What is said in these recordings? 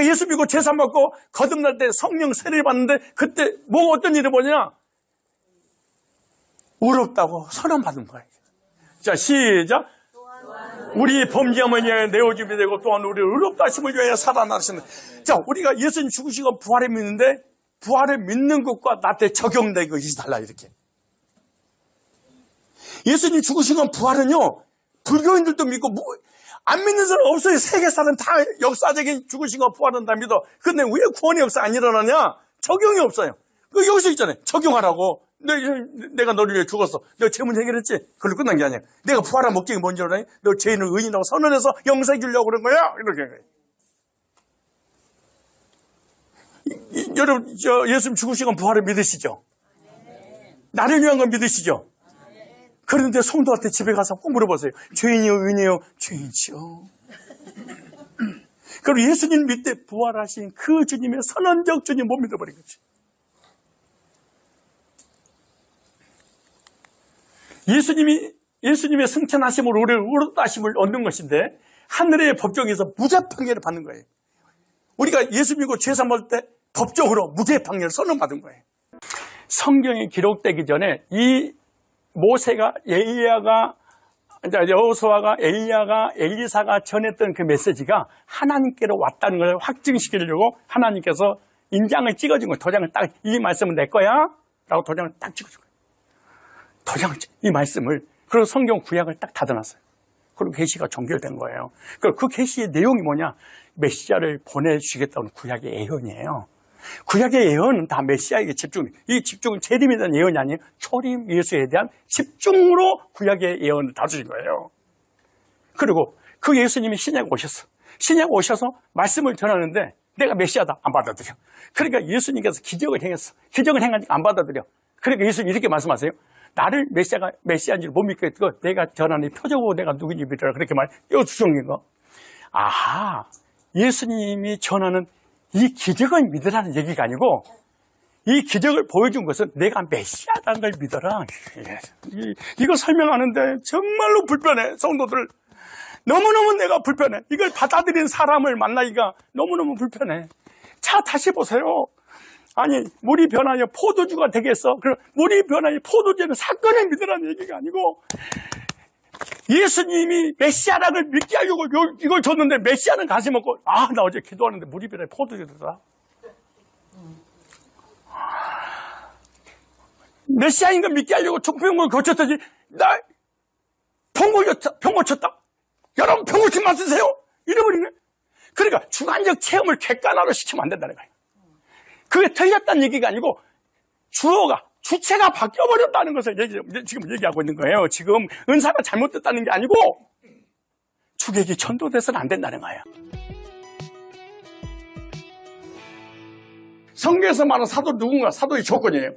예수 믿고 제사 먹고 거듭날 때 성령 세례를 받는데 그때 뭐 어떤 일이 뭐냐? 의롭다고 선언받은 거예요. 자, 시작. 우리 범죄함을 위하여 내어줌이 되고 또한 우리를 의롭다 하심을 위하여 살아나시는. 자, 우리가 예수님 죽으시고 부활을 믿는데 부활을 믿는 것과 나한테 적용된 것이 달라 이렇게. 예수님 죽으신 건 부활은요, 불교인들도 믿고 안 믿는 사람 없어요. 세계 사람 다 역사적인 죽으신 거 부활은 다 믿어. 근데 왜 구원의 역사 안 일어나냐? 적용이 없어요. 그 여기서 있잖아요. 적용하라고. 내가 너를 위해 죽었어. 너 죄문 해결했지? 그걸로 끝난 게 아니야. 내가 부활한 목적이 뭔지 알아요? 너 죄인을 의인하고 선언해서 영생 주려고 그런 거야? 이렇게. 여러분, 예수님 죽으신 건 부활을 믿으시죠? 나를 위한 건 믿으시죠? 그런데 성도한테 집에 가서 꼭 물어보세요. 죄인이요, 의인이요? 죄인이죠. 그리고 예수님 밑에 부활하신 그 주님의 선언적 주님 못 믿어버린 거지. 예수님의 승천하심으로 우리를 의롭다 하심을 얻는 것인데 하늘의 법정에서 무죄 판결을 받는 거예요. 우리가 예수 믿고 죄사 먹을 때 법적으로 무죄 판결을 선언받은 거예요. 성경에 기록되기 전에 이 모세가 여호수아가 엘리야가 엘리사가 전했던 그 메시지가 하나님께로 왔다는 걸 확증시키려고 하나님께서 인장을 찍어준 거예요. 도장을 딱, 이 말씀은 내 거야? 라고 도장을 딱 찍어준 거예요. 이 말씀을, 그리고 성경 구약을 딱 닫아놨어요. 그리고 계시가 종결된 거예요. 그 계시의 내용이 뭐냐? 메시아를 보내주시겠다는 구약의 예언이에요. 구약의 예언은 다 메시아에게 이 집중은 재림에 대한 예언이 아니에요. 초림 예수에 대한 집중으로 구약의 예언을 다루신 거예요. 그리고 그 예수님이 신약에 오셨어. 신약에 오셔서 말씀을 전하는데 내가 메시아다. 안 받아들여. 그러니까 예수님께서 기적을 행했어. 기적을 행하니까 안 받아들여. 그러니까 예수님 이렇게 말씀하세요. 나를 메시아인 줄 못 믿겠고 내가 전하는 표적으로 내가 누구인지 믿으라. 그렇게 이거 주성인 거. 아하, 예수님이 전하는 이 기적을 믿으라는 얘기가 아니고 이 기적을 보여준 것은 내가 메시아라는 걸 믿어라. 이거 설명하는데 정말로 불편해. 성도들 너무너무 내가 불편해. 이걸 받아들이는 사람을 만나기가 너무너무 불편해. 자, 다시 보세요. 아니, 물이 변하여 포도주가 되겠어. 그럼 물이 변하여 포도주는 사건을 믿으라는 얘기가 아니고 예수님이 메시아라는 걸 믿게 하려고 이걸 줬는데 메시아는 가시 먹고 나 어제 기도하는데 물이 변하여 포도주가 되더라. 메시아인 걸 믿게 하려고 총병을 거쳤더니 나 병 고쳤다. 여러분 병 고침 맞으세요? 이래버리네. 그러니까 주관적 체험을 객관화로 시키면 안 된다는 거예요. 그게 틀렸다는 얘기가 아니고 주체가 바뀌어버렸다는 것을 지금 얘기하고 있는 거예요. 지금 은사가 잘못됐다는 게 아니고 주객이 전도돼서는 안 된다는 거예요. 성경에서 말하는 사도 누군가? 사도의 조건이에요.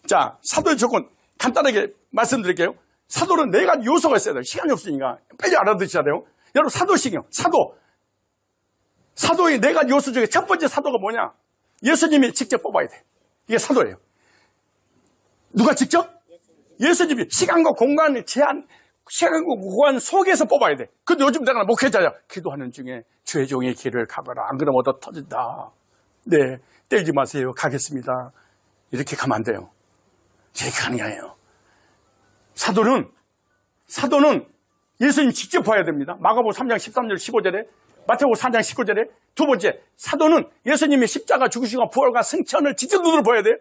자, 사도의 조건 간단하게 말씀드릴게요. 사도는 네 가지 요소가 있어야 돼요. 시간이 없으니까 빨리 알아두셔야 돼요. 여러분 사도시경, 사도의 네 가지 요소 중에 첫 번째 사도가 뭐냐? 예수님이 직접 뽑아야 돼. 이게 사도예요. 누가 직접? 예수님이 시간과 공간의 제한, 시간과 공간 속에서 뽑아야 돼. 근데 요즘 내가 목회자야. 기도하는 중에 주의 종의 길을 가거라. 안 그러면 얻어 터진다. 네, 떼지 마세요. 가겠습니다. 이렇게 가면 안 돼요. 이렇게 가는 게 아니에요. 사도는 예수님 직접 봐야 됩니다. 마가복음 3장 13절 15절에 마태복음 4장 19절에 두 번째, 사도는 예수님의 십자가 죽으시고 부활과 승천을 직접 눈으로 보여야 돼요.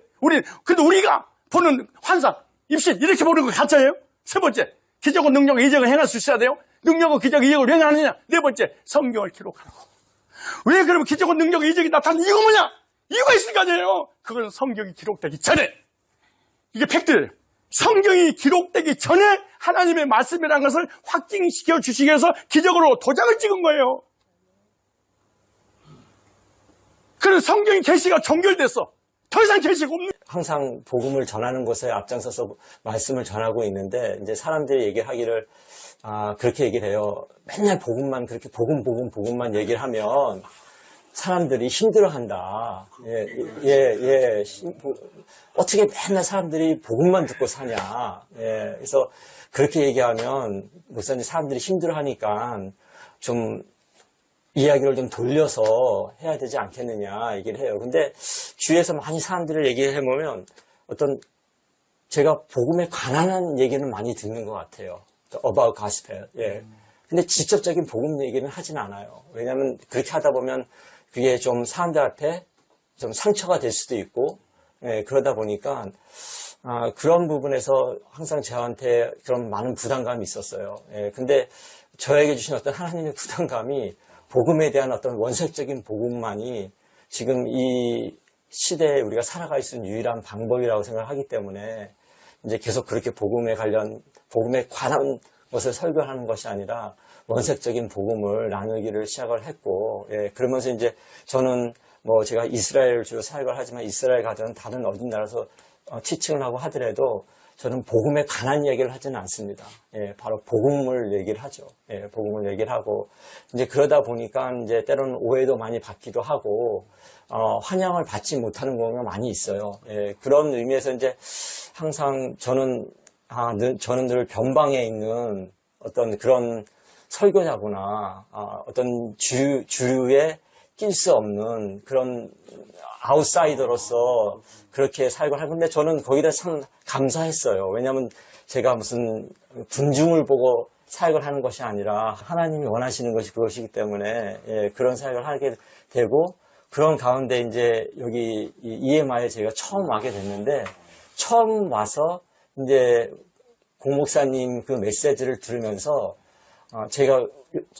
근데 우리가 보는 환상, 입신 이렇게 보는 거 가짜예요. 세 번째, 기적과 능력과 이적을 행할 수 있어야 돼요. 능력과 기적과 이적을 왜 하느냐? 네 번째, 성경을 기록하라고. 왜 그러면 기적과 능력과 이적이 나타나는 이유가 뭐냐? 이유가 있으니까 아니에요. 그건 성경이 기록되기 전에. 이게 팩트예요. 성경이 기록되기 전에 하나님의 말씀이라는 것을 확증시켜 주시기 위해서 기적으로 도장을 찍은 거예요. 그래서 성경의 계시가 종결됐어. 더 이상 계시가 없는. 항상 복음을 전하는 곳에 앞장서서 말씀을 전하고 있는데 이제 사람들이 얘기하기를 그렇게 얘기를 해요. 맨날 그렇게 복음만 얘기를 하면 사람들이 힘들어한다. 어떻게 맨날 사람들이 복음만 듣고 사냐. 그래서 그렇게 얘기하면 목사님 사람들이 힘들어하니까 좀 이야기를 좀 돌려서 해야 되지 않겠느냐 얘기를 해요. 근데 주위에서 많이 사람들을 얘기를 해보면 어떤 제가 복음에 관한 얘기는 많이 듣는 것 같아요. About gospel. 예. 근데 직접적인 복음 얘기는 하진 않아요. 왜냐하면 그렇게 하다 보면 그게 좀 사람들한테 좀 상처가 될 수도 있고, 예, 그러다 보니까 그런 부분에서 항상 저한테 그런 많은 부담감이 있었어요. 예, 근데 저에게 주신 어떤 하나님의 부담감이 복음에 대한 어떤 원색적인 복음만이 지금 이 시대에 우리가 살아갈 수 있는 유일한 방법이라고 생각하기 때문에 이제 계속 그렇게 복음에 관한 것을 설교하는 것이 아니라 원색적인 복음을 나누기를 시작을 했고, 예, 그러면서 이제 저는 뭐 제가 이스라엘 주로 사역을 하지만 이스라엘 가든 다른 어딘 나라에서 티칭을 하고 하더라도 저는 복음에 관한 얘기를 하지는 않습니다. 예, 바로 복음을 얘기를 하죠. 예, 복음을 얘기를 하고 이제 그러다 보니까 이제 때로는 오해도 많이 받기도 하고 환영을 받지 못하는 경우가 많이 있어요. 예, 그런 의미에서 이제 항상 저는 늘 변방에 있는 어떤 그런 설교자구나, 어떤 주류에 낄 수 없는 그런 아웃사이더로서 그렇게 사역을 하는데 저는 거기다 참 감사했어요. 왜냐하면 제가 무슨 군중을 보고 사역을 하는 것이 아니라 하나님이 원하시는 것이 그것이기 때문에, 예, 그런 사역을 하게 되고 그런 가운데 이제 여기 EMI에 제가 처음 와게 됐는데 처음 와서 이제 공 목사님 그 메시지를 들으면서 제가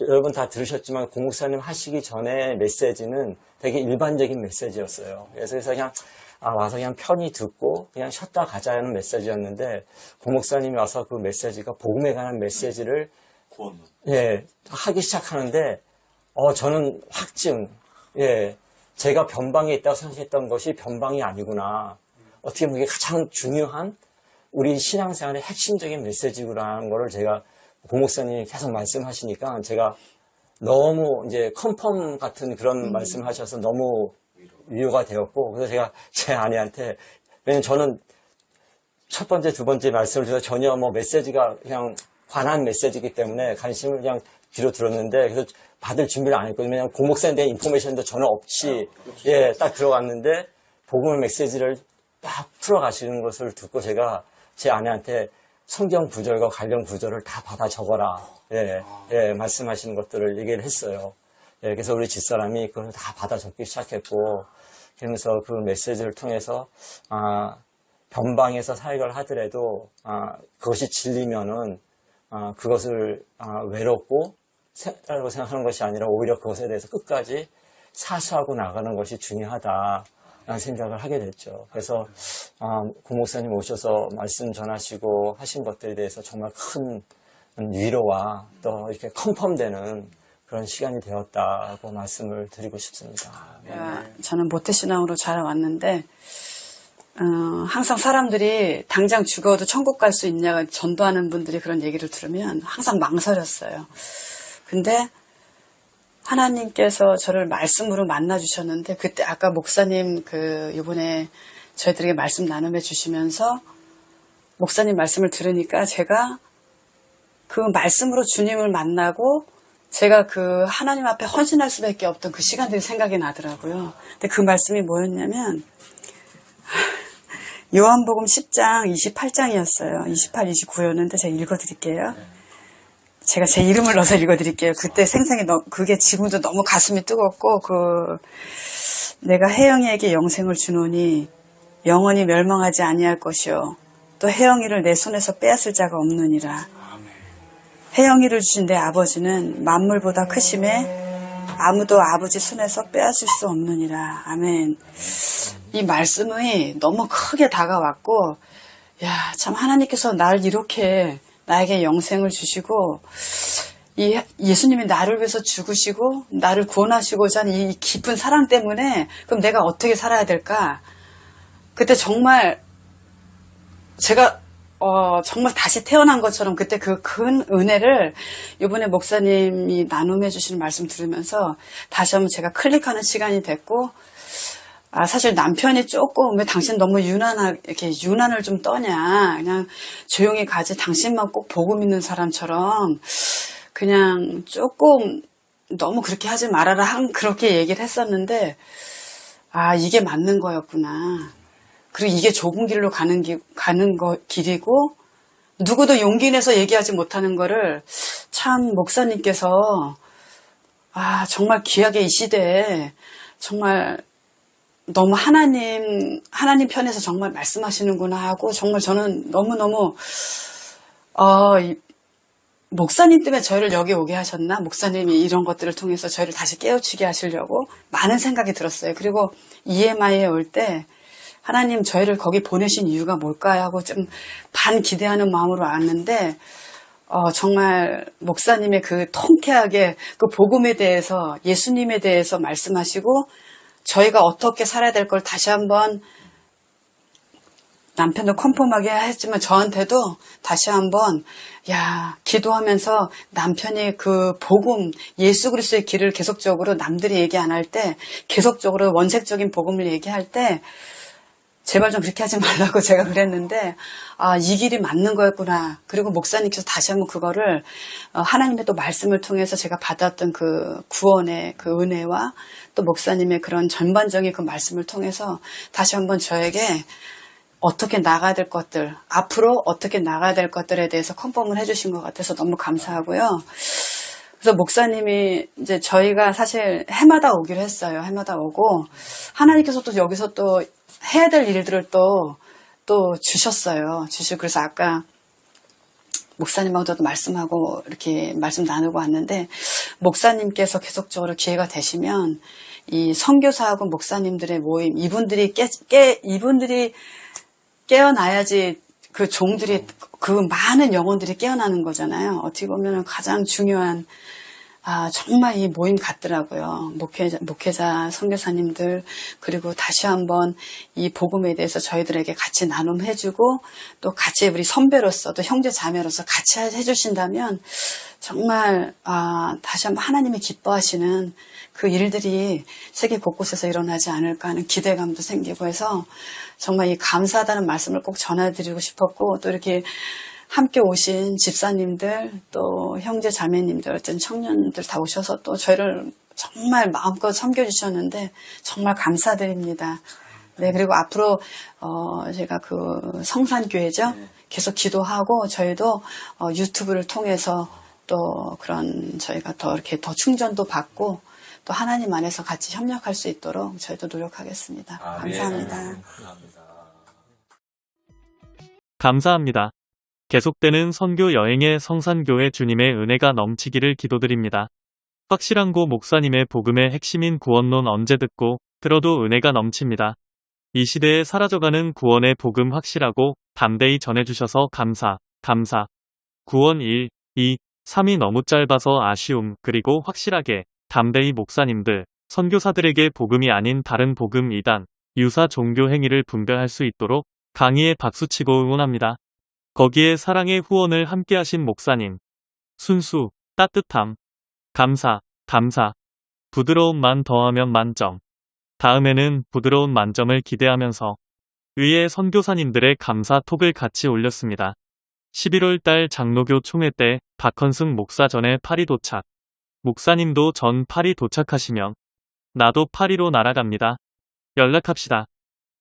여러분 다 들으셨지만 공 목사님 하시기 전에 메시지는 되게 일반적인 메시지였어요. 그래서 그냥 와서 그냥 편히 듣고 그냥 쉬었다 가자는 메시지였는데 공 목사님이 와서 그 메시지가 복음에 관한 메시지를 예, 하기 시작하는데 저는 확증, 예, 제가 변방에 있다고 생각했던 것이 변방이 아니구나. 어떻게 보면 이게 가장 중요한 우리 신앙생활의 핵심적인 메시지구나라는 거를 제가 고 목사님이 계속 말씀하시니까 제가 너무 이제 컨펌 같은 그런 말씀을 하셔서 너무 위로가 되었고, 그래서 제가 제 아내한테, 왜냐면 저는 첫 번째, 두 번째 말씀을 드려서 전혀 뭐 메시지가 그냥 관한 메시지이기 때문에 관심을 그냥 귀로 들었는데, 그래서 받을 준비를 안 했거든요. 왜냐면 고 목사님에 대한 인포메이션도 전혀 없이, 예, 딱 들어갔는데, 복음의 메시지를 딱 풀어가시는 것을 듣고 제가 제 아내한테 성경 구절과 관련 구절을 다 받아 적어라. 예, 예, 말씀하시는 것들을 얘기를 했어요. 예, 그래서 우리 집사람이 그걸 다 받아 적기 시작했고, 그러면서 그 메시지를 통해서, 변방에서 사역을 하더라도, 그것이 진리면은, 그것을, 외롭고, 라고 생각하는 것이 아니라 오히려 그것에 대해서 끝까지 사수하고 나가는 것이 중요하다. 라는 생각을 하게 됐죠. 그래서 고 목사님 오셔서 말씀 전하시고 하신 것들에 대해서 정말 큰 위로와 또 이렇게 컨펌되는 그런 시간이 되었다고 말씀을 드리고 싶습니다. 저는 모태신앙으로 자라왔는데 항상 사람들이 당장 죽어도 천국 갈 수 있냐고 전도하는 분들이 그런 얘기를 들으면 항상 망설였어요. 근데 하나님께서 저를 말씀으로 만나주셨는데, 그때 아까 목사님 이번에 저희들에게 말씀 나눔해 주시면서 목사님 말씀을 들으니까 제가 그 말씀으로 주님을 만나고 제가 그 하나님 앞에 헌신할 수밖에 없던 그 시간들이 생각이 나더라고요. 근데 그 말씀이 뭐였냐면, 요한복음 10장 28장이었어요. 28, 29였는데 제가 읽어드릴게요. 제가 제 이름을 넣어서 읽어드릴게요. 그때 생생히 그게 지금도 너무 가슴이 뜨겁고, 내가 혜영이에게 영생을 주노니 영원히 멸망하지 아니할 것이요 또 혜영이를 내 손에서 빼앗을 자가 없느니라. 혜영이를 주신 내 아버지는 만물보다 크심에 아무도 아버지 손에서 빼앗을 수 없느니라. 아멘. 이 말씀이 너무 크게 다가왔고, 야, 참 하나님께서 나를 이렇게 나에게 영생을 주시고 예수님이 나를 위해서 죽으시고 나를 구원하시고자 하는 이 깊은 사랑 때문에 그럼 내가 어떻게 살아야 될까? 그때 정말 제가 정말 다시 태어난 것처럼 그때 그 큰 은혜를 이번에 목사님이 나눔해 주시는 말씀 들으면서 다시 한번 제가 클릭하는 시간이 됐고, 사실 남편이 조금 왜 당신 너무 이렇게 유난을 좀 떠냐. 그냥 조용히 가지. 당신만 꼭 복음 있는 사람처럼 그냥 조금 너무 그렇게 하지 말아라 그렇게 얘기를 했었는데 이게 맞는 거였구나. 그리고 이게 좁은 길로 가는 길이고 누구도 용기 내서 얘기하지 못하는 거를 참 목사님께서 정말 귀하게 이 시대에 정말 너무 하나님 편에서 정말 말씀하시는구나 하고 정말 저는 너무너무 목사님 때문에 저희를 여기 오게 하셨나? 목사님이 이런 것들을 통해서 저희를 다시 깨우치게 하시려고 많은 생각이 들었어요. 그리고 EMI에 올 때 하나님 저희를 거기 보내신 이유가 뭘까요? 하고 좀 반 기대하는 마음으로 왔는데 정말 목사님의 그 통쾌하게 그 복음에 대해서 예수님에 대해서 말씀하시고 저희가 어떻게 살아야 될 걸 다시 한번 남편도 컨펌하게 했지만 저한테도 다시 한번 기도하면서 남편이 그 복음 예수 그리스도의 길을 계속적으로 남들이 얘기 안 할 때 계속적으로 원색적인 복음을 얘기할 때 제발 좀 그렇게 하지 말라고 제가 그랬는데 이 길이 맞는 거였구나. 그리고 목사님께서 다시 한번 그거를 하나님의 또 말씀을 통해서 제가 받았던 그 구원의 그 은혜와 또 목사님의 그런 전반적인 그 말씀을 통해서 다시 한번 저에게 어떻게 나가야 될 것들, 앞으로 어떻게 나가야 될 것들에 대해서 컨펌을 해주신 것 같아서 너무 감사하고요. 그래서 목사님이 이제 저희가 사실 해마다 오기로 했어요. 해마다 오고 하나님께서 또 여기서 또 해야 될 일들을 또 주셨어요. 그래서 아까 목사님하고도 말씀하고 이렇게 말씀 나누고 왔는데 목사님께서 계속적으로 기회가 되시면 이 선교사하고 목사님들의 모임 이분들이 깨어나야지 그 종들이 그 많은 영혼들이 깨어나는 거잖아요. 어떻게 보면 가장 중요한 정말 이 모임 같더라고요. 목회자, 선교사님들 그리고 다시 한번 이 복음에 대해서 저희들에게 같이 나눔해주고 또 같이 우리 선배로서 또 형제 자매로서 같이 해주신다면 정말 다시 한번 하나님이 기뻐하시는 그 일들이 세계 곳곳에서 일어나지 않을까 하는 기대감도 생기고 해서 정말 이 감사하다는 말씀을 꼭 전해드리고 싶었고 또 이렇게 함께 오신 집사님들 또 형제 자매님들 어떤 청년들 다 오셔서 또 저희를 정말 마음껏 섬겨주셨는데 정말 감사드립니다. 네, 그리고 앞으로 제가 그 성산교회죠. 계속 기도하고 저희도 유튜브를 통해서 또 그런 저희가 더 이렇게 더 충전도 받고 또 하나님 안에서 같이 협력할 수 있도록 저희도 노력하겠습니다. 감사합니다. 감사합니다. 계속되는 선교 여행에 성산교회 주님의 은혜가 넘치기를 기도드립니다. 확실한 고 목사님의 복음의 핵심인 구원론 언제 듣고 들어도 은혜가 넘칩니다. 이 시대에 사라져가는 구원의 복음 확실하고 담대히 전해주셔서 감사. 구원 1, 2, 3이 너무 짧아서 아쉬움 그리고 확실하게 담대히 목사님들, 선교사들에게 복음이 아닌 다른 복음 이단, 유사 종교 행위를 분별할 수 있도록 강의에 박수치고 응원합니다. 거기에 사랑의 후원을 함께하신 목사님, 순수, 따뜻함, 감사, 부드러움만 더하면 만점. 다음에는 부드러운 만점을 기대하면서 의회 선교사님들의 감사 톡을 같이 올렸습니다. 11월 달 장로교 총회 때 박헌승 목사 전에 파리 도착. 목사님도 전 파리 도착하시면 나도 파리로 날아갑니다. 연락합시다.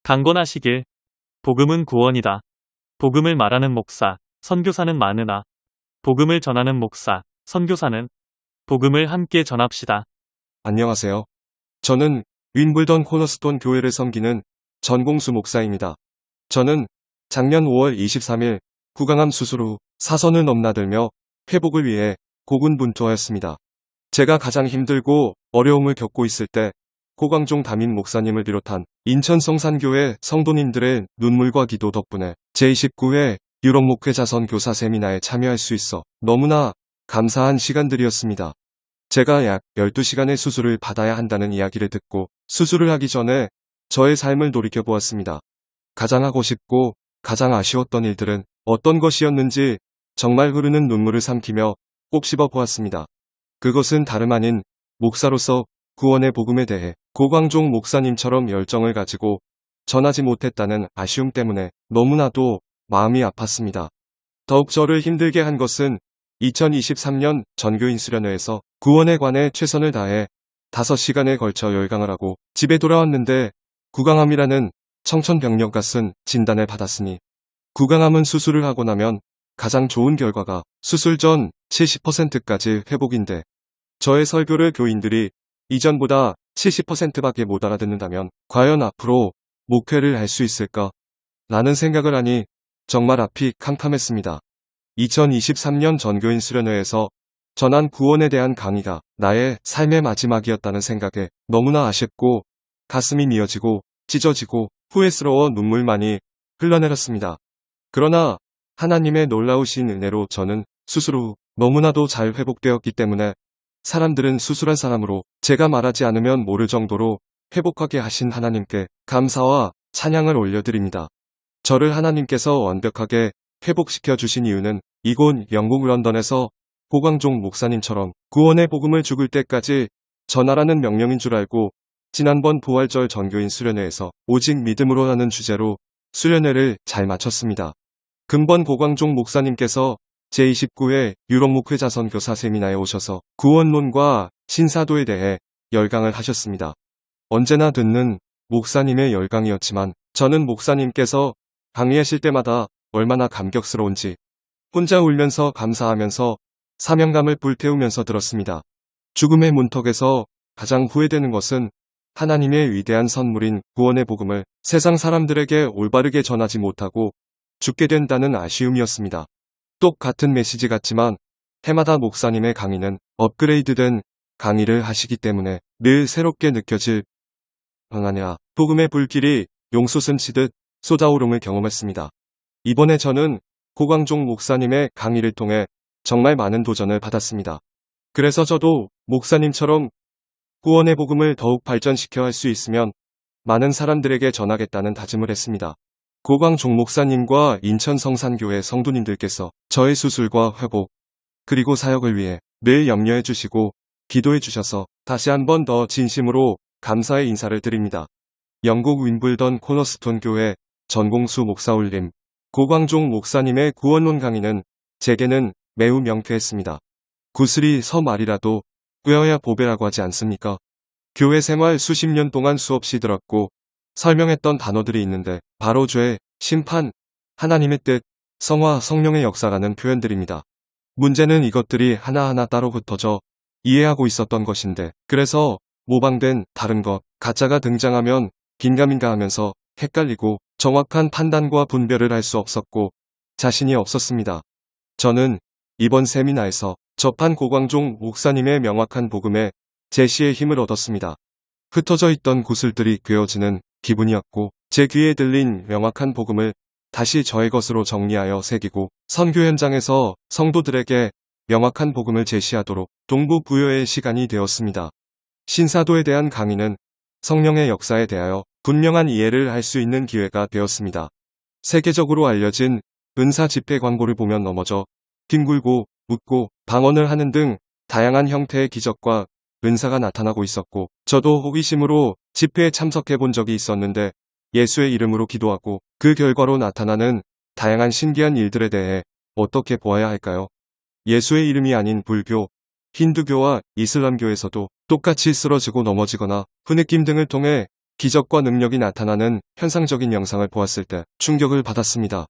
강건하시길. 복음은 구원이다. 복음을 말하는 목사, 선교사는 많으나 복음을 전하는 목사, 선교사는 복음을 함께 전합시다. 안녕하세요. 저는 윈블던 코너스톤 교회를 섬기는 전공수 목사입니다. 저는 작년 5월 23일 구강암 수술 후 사선을 넘나들며 회복을 위해 고군분투하였습니다. 제가 가장 힘들고 어려움을 겪고 있을 때 고광종 담임 목사님을 비롯한 인천 성산교회 성도님들의 눈물과 기도 덕분에 제29회 유럽 목회자 선교사 세미나에 참여할 수 있어 너무나 감사한 시간들이었습니다. 제가 약 12시간의 수술을 받아야 한다는 이야기를 듣고 수술을 하기 전에 저의 삶을 돌이켜보았습니다. 가장 하고 싶고 가장 아쉬웠던 일들은 어떤 것이었는지 정말 흐르는 눈물을 삼키며 꼭 씹어보았습니다. 그것은 다름 아닌 목사로서 구원의 복음에 대해 고광종 목사님처럼 열정을 가지고 전하지 못했다는 아쉬움 때문에 너무나도 마음이 아팠습니다. 더욱 저를 힘들게 한 것은 2023년 전교인 수련회에서 구원에 관해 최선을 다해 5시간에 걸쳐 열강을 하고 집에 돌아왔는데 구강암이라는 청천벽력과 쓴 진단을 받았으니 구강암은 수술을 하고 나면 가장 좋은 결과가 수술 전 70%까지 회복인데 저의 설교를 교인들이 이전보다 70%밖에 못 알아듣는다면 과연 앞으로 목회를 할 수 있을까? 라는 생각을 하니 정말 앞이 캄캄했습니다. 2023년 전교인 수련회에서 전한 구원에 대한 강의가 나의 삶의 마지막이었다는 생각에 너무나 아쉽고 가슴이 미어지고 찢어지고 후회스러워 눈물만이 흘러내렸습니다. 그러나 하나님의 놀라우신 은혜로 저는 수술 후 너무나도 잘 회복되었기 때문에 사람들은 수술한 사람으로 제가 말하지 않으면 모를 정도로 회복하게 하신 하나님께 감사와 찬양을 올려드립니다. 저를 하나님께서 완벽하게 회복시켜 주신 이유는 이곳 영국 런던에서 고광종 목사님처럼 구원의 복음을 죽을 때까지 전하라는 명령인 줄 알고 지난번 부활절 전교인 수련회에서 오직 믿음으로라는 주제로 수련회를 잘 마쳤습니다. 금번 고광종 목사님께서 제29회 유럽 목회자 선교사 세미나에 오셔서 구원론과 신사도에 대해 열강을 하셨습니다. 언제나 듣는 목사님의 열강이었지만 저는 목사님께서 강의하실 때마다 얼마나 감격스러운지 혼자 울면서 감사하면서 사명감을 불태우면서 들었습니다. 죽음의 문턱에서 가장 후회되는 것은 하나님의 위대한 선물인 구원의 복음을 세상 사람들에게 올바르게 전하지 못하고 죽게 된다는 아쉬움이었습니다. 똑같은 메시지 같지만 해마다 목사님의 강의는 업그레이드된 강의를 하시기 때문에 늘 새롭게 느껴질 아니라 복음의 불길이 용솟음 치듯 쏟아오름을 경험했습니다. 이번에 저는 고광종 목사님의 강의를 통해 정말 많은 도전을 받았습니다. 그래서 저도 목사님처럼 구원의 복음을 더욱 발전시켜 할 수 있으면 많은 사람들에게 전하겠다는 다짐을 했습니다. 고광종 목사님과 인천 성산교회 성도님들께서 저의 수술과 회복 그리고 사역을 위해 늘 염려해 주시고 기도해 주셔서 다시 한 번 더 진심으로 감사의 인사를 드립니다. 영국 윈블던 코너스톤 교회 전공수 목사 올림 고광종 목사님의 구원론 강의는 제게는 매우 명쾌했습니다. 구슬이 서 말이라도 꿰어야 보배라고 하지 않습니까? 교회 생활 수십 년 동안 수없이 들었고 설명했던 단어들이 있는데 바로 죄, 심판, 하나님의 뜻, 성화, 성령의 역사라는 표현들입니다. 문제는 이것들이 하나하나 따로 흩어져 이해하고 있었던 것인데 그래서 모방된 다른 것, 가짜가 등장하면 긴가민가 하면서 헷갈리고 정확한 판단과 분별을 할 수 없었고 자신이 없었습니다. 저는 이번 세미나에서 접한 고광종 목사님의 명확한 복음에 제시의 힘을 얻었습니다. 흩어져 있던 구슬들이 꿰어지는 기분이었고 제 귀에 들린 명확한 복음을 다시 저의 것으로 정리하여 새기고 선교 현장에서 성도들에게 명확한 복음을 제시하도록 동부부여의 시간이 되었습니다. 신사도에 대한 강의는 성령의 역사에 대하여 분명한 이해를 할 수 있는 기회가 되었습니다. 세계적으로 알려진 은사 집회 광고를 보면 넘어져 뒹굴고 웃고 방언을 하는 등 다양한 형태의 기적과 은사가 나타나고 있었고 저도 호기심으로 집회에 참석해 본 적이 있었는데 예수의 이름으로 기도하고 그 결과로 나타나는 다양한 신기한 일들에 대해 어떻게 보아야 할까요? 예수의 이름이 아닌 불교, 힌두교와 이슬람교에서도 똑같이 쓰러지고 넘어지거나 흐느낌 등을 통해 기적과 능력이 나타나는 현상적인 영상을 보았을 때 충격을 받았습니다.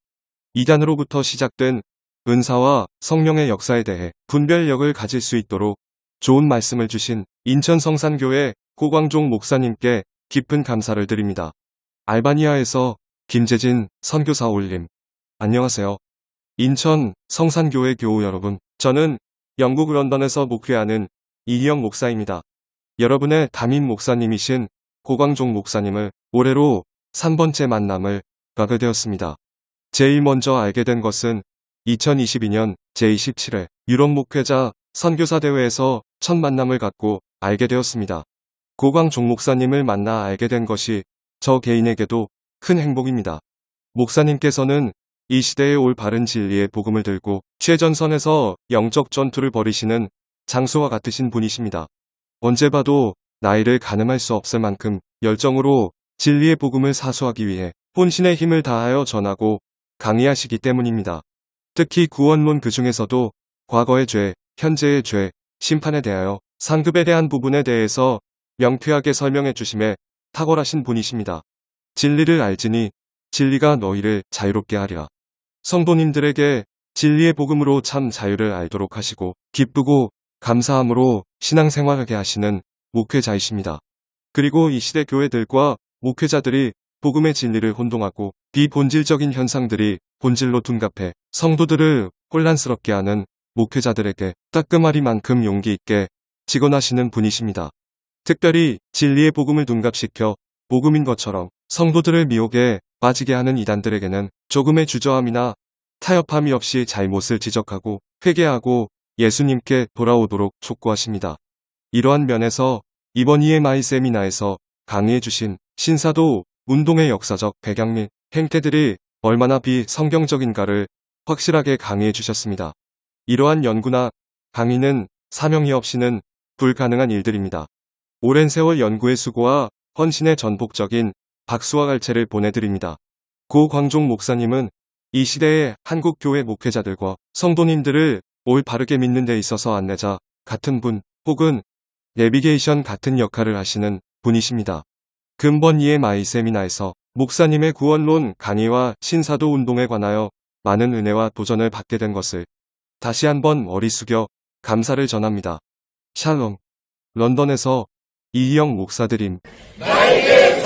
이단으로부터 시작된 은사와 성령의 역사에 대해 분별력을 가질 수 있도록 좋은 말씀을 주신 인천 성산교회 고광종 목사님께 깊은 감사를 드립니다. 알바니아에서 김재진 선교사 올림. 안녕하세요. 인천 성산교회 교우 여러분, 저는 영국 런던에서 목회하는 이희영 목사입니다. 여러분의 담임 목사님이신 고광종 목사님을 올해로 3번째 만남을 가게 되었습니다. 제일 먼저 알게 된 것은 2022년 제27회 유럽 목회자 선교사 대회에서 첫 만남을 갖고 알게 되었습니다. 고광종 목사님을 만나 알게 된 것이 저 개인에게도 큰 행복입니다. 목사님께서는 이 시대에 올 바른 진리의 복음을 들고 최전선에서 영적 전투를 벌이시는 장수와 같으신 분이십니다. 언제 봐도 나이를 가늠할 수 없을 만큼 열정으로 진리의 복음을 사수하기 위해 혼신의 힘을 다하여 전하고 강의하시기 때문입니다. 특히 구원론 그 중에서도 과거의 죄, 현재의 죄, 심판에 대하여 상급에 대한 부분에 대해서 명쾌하게 설명해 주심에 탁월하신 분이십니다. 진리를 알지니 진리가 너희를 자유롭게 하리라. 성도님들에게 진리의 복음으로 참 자유를 알도록 하시고 기쁘고 감사함으로 신앙생활하게 하시는 목회자이십니다. 그리고 이 시대 교회들과 목회자들이 복음의 진리를 혼동하고 비본질적인 현상들이 본질로 둔갑해 성도들을 혼란스럽게 하는 목회자들에게 따끔하리만큼 용기 있게 직언하시는 분이십니다. 특별히 진리의 복음을 둔갑시켜 복음인 것처럼 성도들을 미혹에 빠지게 하는 이단들에게는 조금의 주저함이나 타협함이 없이 잘못을 지적하고 회개하고 예수님께 돌아오도록 촉구하십니다. 이러한 면에서 이번 EMI 세미나에서 강의해 주신 신사도 운동의 역사적 배경 및 행태들이 얼마나 비성경적인가를 확실하게 강의해 주셨습니다. 이러한 연구나 강의는 사명이 없이는 불가능한 일들입니다. 오랜 세월 연구의 수고와 헌신의 전폭적인 박수와 갈채를 보내드립니다. 고 광종 목사님은 이 시대의 한국 교회 목회자들과 성도님들을 올 바르게 믿는 데 있어서 안내자 같은 분 혹은 내비게이션 같은 역할을 하시는 분이십니다. 근본 EMI 세미나에서 목사님의 구원론 강의와 신사도 운동에 관하여 많은 은혜와 도전을 받게 된 것을 다시 한번 머리 숙여 감사를 전합니다. 샬롬. 런던에서 이희영 목사드림. 나에게